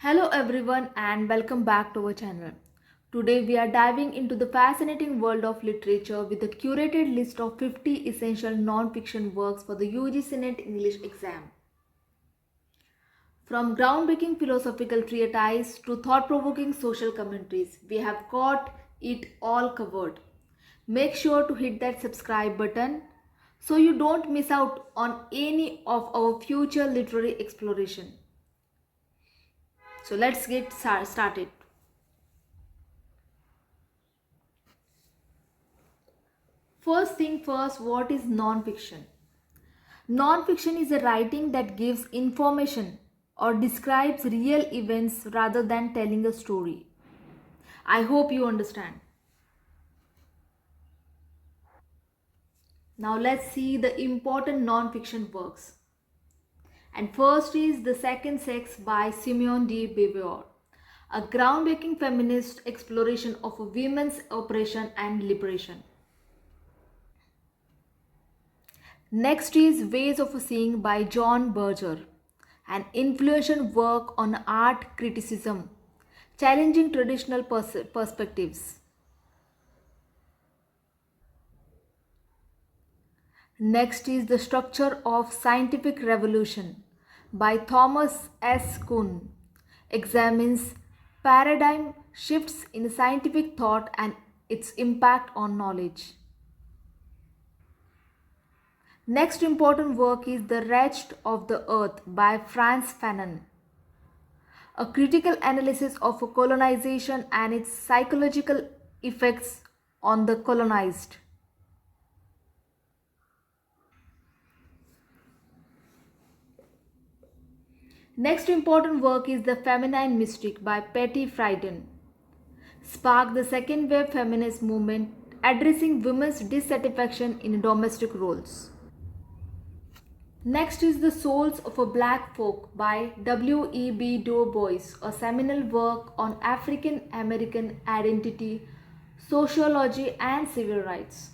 Hello everyone and welcome back to our channel. Today we are diving into the fascinating world of literature with a curated list of 50 essential non-fiction works for the UGC NET English exam. From groundbreaking philosophical treatises to thought-provoking social commentaries, we have got it all covered. Make sure to hit that subscribe button so you don't miss out on any of our future literary exploration. So let's get started. First thing first, what is non-fiction? Non-fiction is a writing that gives information or describes real events rather than telling a story. I hope you understand. Now let's see the important non-fiction works. And first is The Second Sex by Simone de Beauvoir, a groundbreaking feminist exploration of women's oppression and liberation. Next is Ways of Seeing by John Berger, an influential work on art criticism, challenging traditional perspectives. Next is The Structure of Scientific Revolution by Thomas S. Kuhn, examines paradigm shifts in scientific thought and its impact on knowledge. Next important work is The Wretched of the Earth by Frantz Fanon, a critical analysis of colonization and its psychological effects on the colonized. Next important work is The Feminine Mystic by Patty Friedan, sparked the second wave feminist movement addressing women's dissatisfaction in domestic roles. Next is The Souls of a Black Folk by W.E.B. Du Bois, a seminal work on African American identity, sociology, and civil rights.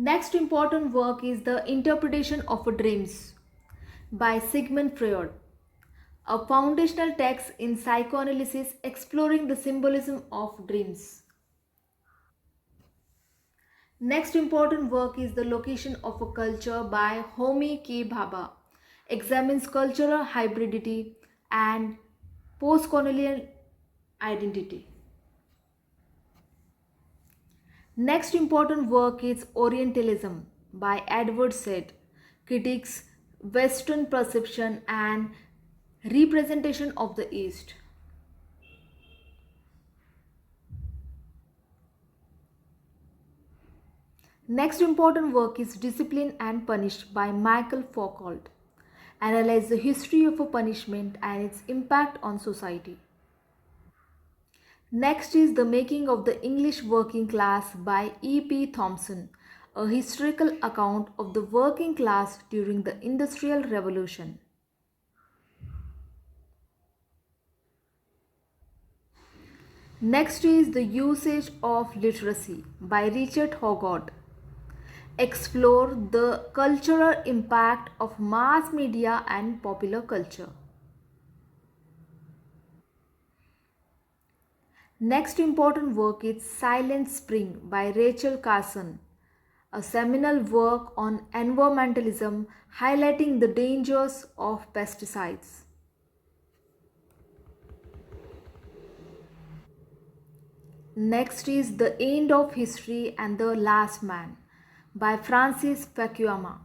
Next important work is The Interpretation of Dreams by Sigmund Freud, a foundational text in psychoanalysis exploring the symbolism of dreams. Next important work is The Location of a Culture by Homi K. Bhabha, examines cultural hybridity and post-colonial identity. Next important work is Orientalism by Edward Said, critiques Western perception and representation of the East. Next important work is Discipline and Punish by Michael Foucault, analyze the history of a punishment and its impact on society. Next is The Making of the English Working Class by E.P. Thompson, a historical account of the working class during the Industrial Revolution. Next is The Usage of Literacy by Richard Hoggart, explore the cultural impact of mass media and popular culture. Next important work is Silent Spring by Rachel Carson, a seminal work on environmentalism highlighting the dangers of pesticides. Next is The End of History and the Last Man by Francis Fukuyama,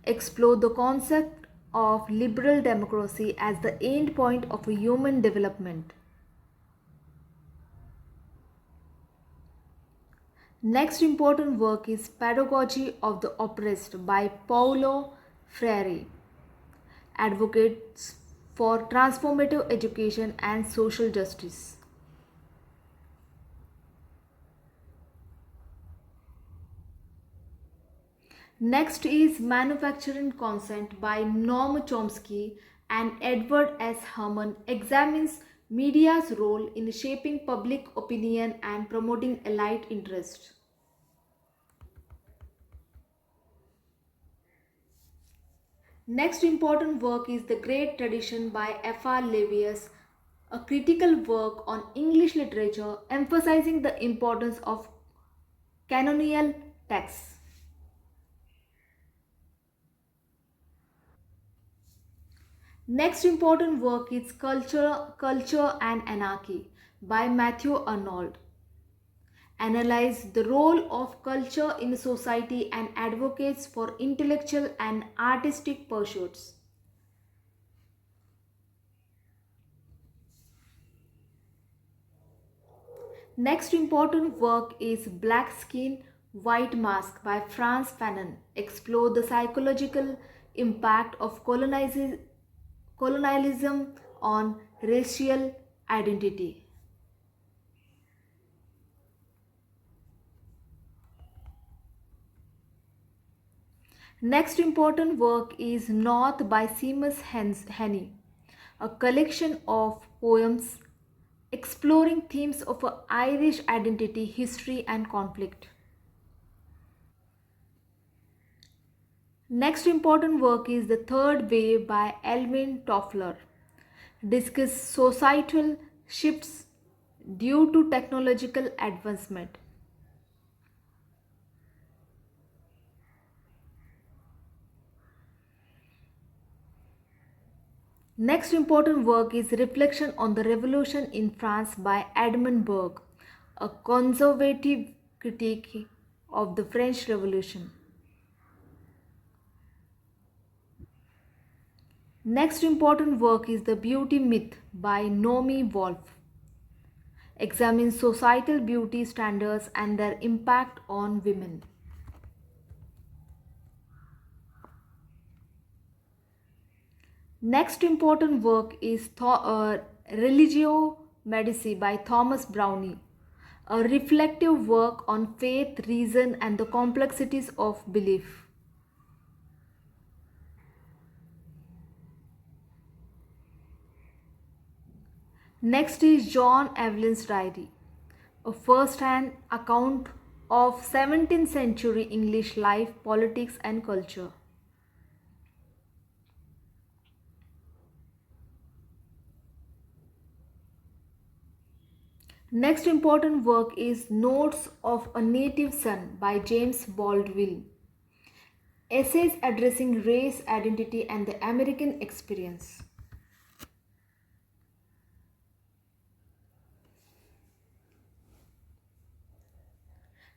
explore the concept of liberal democracy as the end point of human development. Next important work is Pedagogy of the Oppressed by Paulo Freire, advocates for transformative education and social justice. Next is Manufacturing Consent by Noam Chomsky and Edward S. Herman, examines media's role in shaping public opinion and promoting elite interest. Next important work is The Great Tradition by F.R. Leavius, a critical work on English literature emphasizing the importance of canonical texts. Next important work is Culture and Anarchy by Matthew Arnold. Analyze the role of culture in society and advocates for intellectual and artistic pursuits. Next important work is Black Skin, White Mask by Franz Fanon. Explore the psychological impact of colonialism on racial identity. Next important work is North by Seamus Heaney, a collection of poems exploring themes of Irish identity, history, and conflict. Next important work is The Third Way by Alvin Toffler. Discuss societal shifts due to technological advancement. Next important work is Reflection on the Revolution in France by Edmund Burke, a conservative critique of the French Revolution. Next important work is The Beauty Myth by Naomi Wolf. Examines societal beauty standards and their impact on women. Next important work is Religio Medici by Thomas Browne, a reflective work on faith, reason, and the complexities of belief. Next is John Evelyn's diary, a first-hand account of 17th century English life, politics, and culture. Next important work is Notes of a Native Son by James Baldwin. Essays addressing race, identity, and the American experience.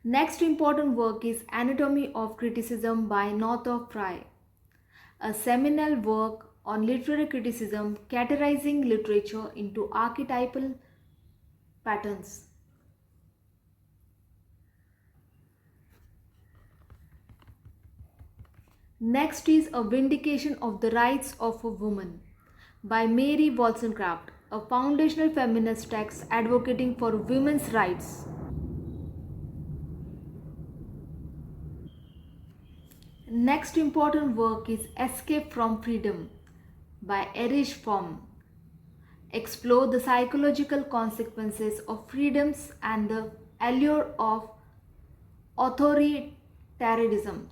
Next important work is Anatomy of Criticism by Northrop Frye, a seminal work on literary criticism categorizing literature into archetypal patterns. Next is A Vindication of the Rights of a Woman by Mary Wollstonecraft, a foundational feminist text advocating for women's rights. Next important work is Escape from Freedom by Erich Fromm. Explore the psychological consequences of freedoms and the allure of authoritarianism.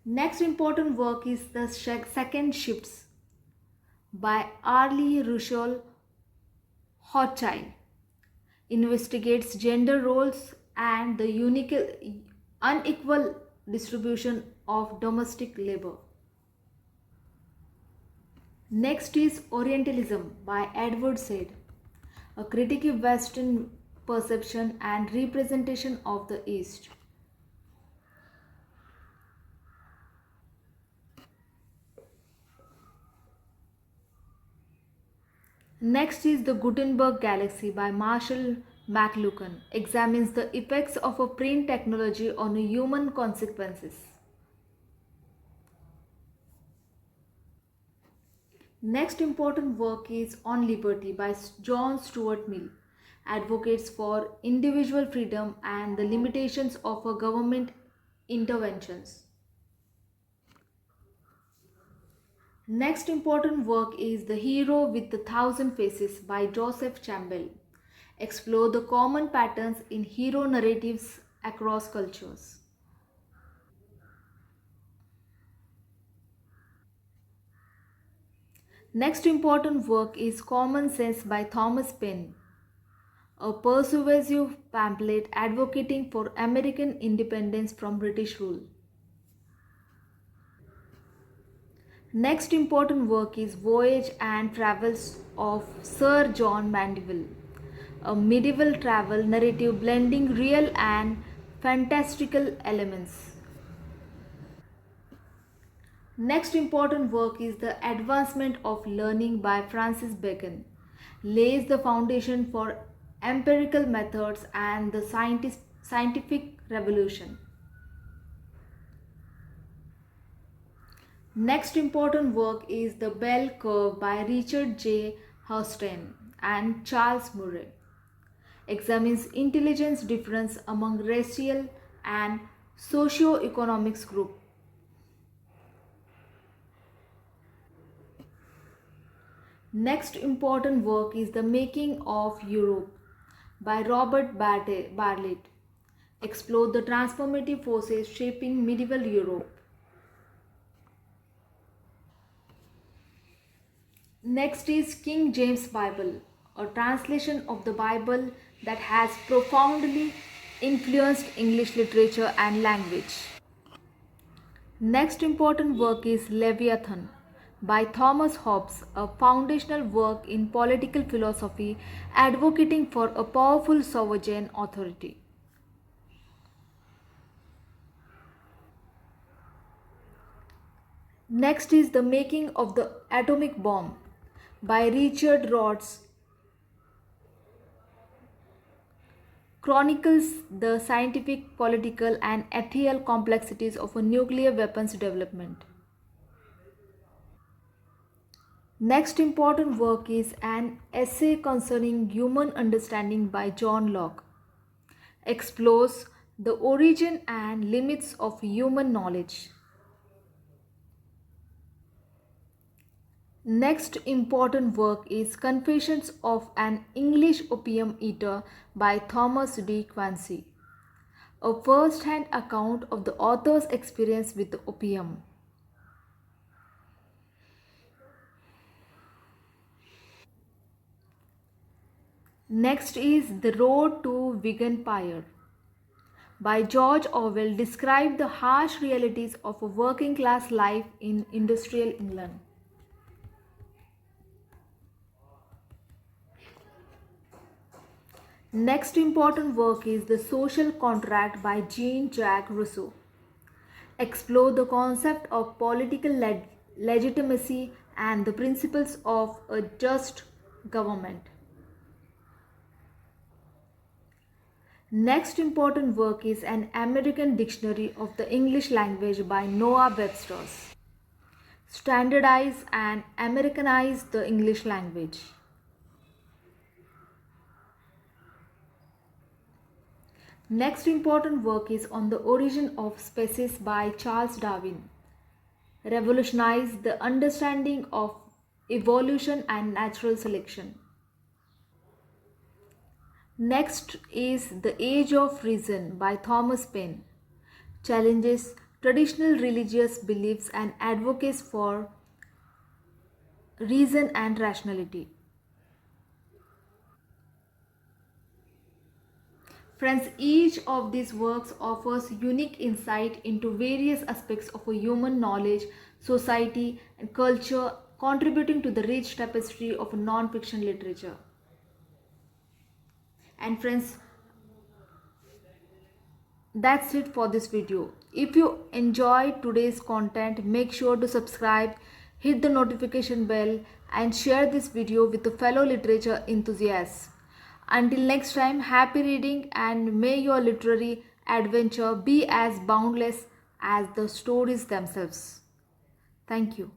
Next important work is The Second Shifts by Arlie Russell Hochschild. Investigates gender roles and the unequal distribution of domestic labor. Next is Orientalism by Edward Said, a critique of Western perception and representation of the East. Next is The Gutenberg Galaxy by Marshall McLuhan, examines the effects of a print technology on human consequences. Next important work is On Liberty by John Stuart Mill, advocates for individual freedom and the limitations of a government interventions. Next important work is The Hero with the Thousand Faces by Joseph Campbell. Explore the common patterns in hero narratives across cultures. Next important work is Common Sense by Thomas Paine, a persuasive pamphlet advocating for American independence from British rule. Next important work is Voyage and Travels of Sir John Mandeville, a medieval travel narrative blending real and fantastical elements. Next important work is The Advancement of Learning by Francis Bacon, lays the foundation for empirical methods and the scientific revolution. Next important work is The Bell Curve by Richard J. Houston and Charles Murray, examines intelligence difference among racial and socio-economic groups. Next important work is The Making of Europe by Robert Bartlett, explore the transformative forces shaping medieval Europe. Next is King James Bible, a translation of the Bible that has profoundly influenced English literature and language. Next important work is Leviathan by Thomas Hobbes, a foundational work in political philosophy advocating for a powerful sovereign authority. Next is The Making of the Atomic Bomb by Richard Rorty, chronicles the scientific, political, and ethical complexities of a nuclear weapons development. Next important work is An Essay Concerning Human Understanding by John Locke, explores the origin and limits of human knowledge. Next important work is Confessions of an English Opium Eater by Thomas D. Quincy, a first-hand account of the author's experience with opium. Next is The Road to Vegan Pyre by George Orwell, describe the harsh realities of a working class life in industrial England. Next important work is The Social Contract by Jean-Jacques Rousseau, explore the concept of political legitimacy and the principles of a just government. Next important work is An American Dictionary of the English Language by Noah Webster, standardize and Americanize the English language. Next important work is On the Origin of Species by Charles Darwin, revolutionize the understanding of evolution and natural selection. Next is The Age of Reason by Thomas Paine, challenges traditional religious beliefs and advocates for reason and rationality. Friends, each of these works offers unique insight into various aspects of a human knowledge, society, and culture, contributing to the rich tapestry of non-fiction literature. And friends, that's it for this video. If you enjoyed today's content, make sure to subscribe, hit the notification bell, and share this video with the fellow literature enthusiasts. Until next time, happy reading, and may your literary adventure be as boundless as the stories themselves. Thank you.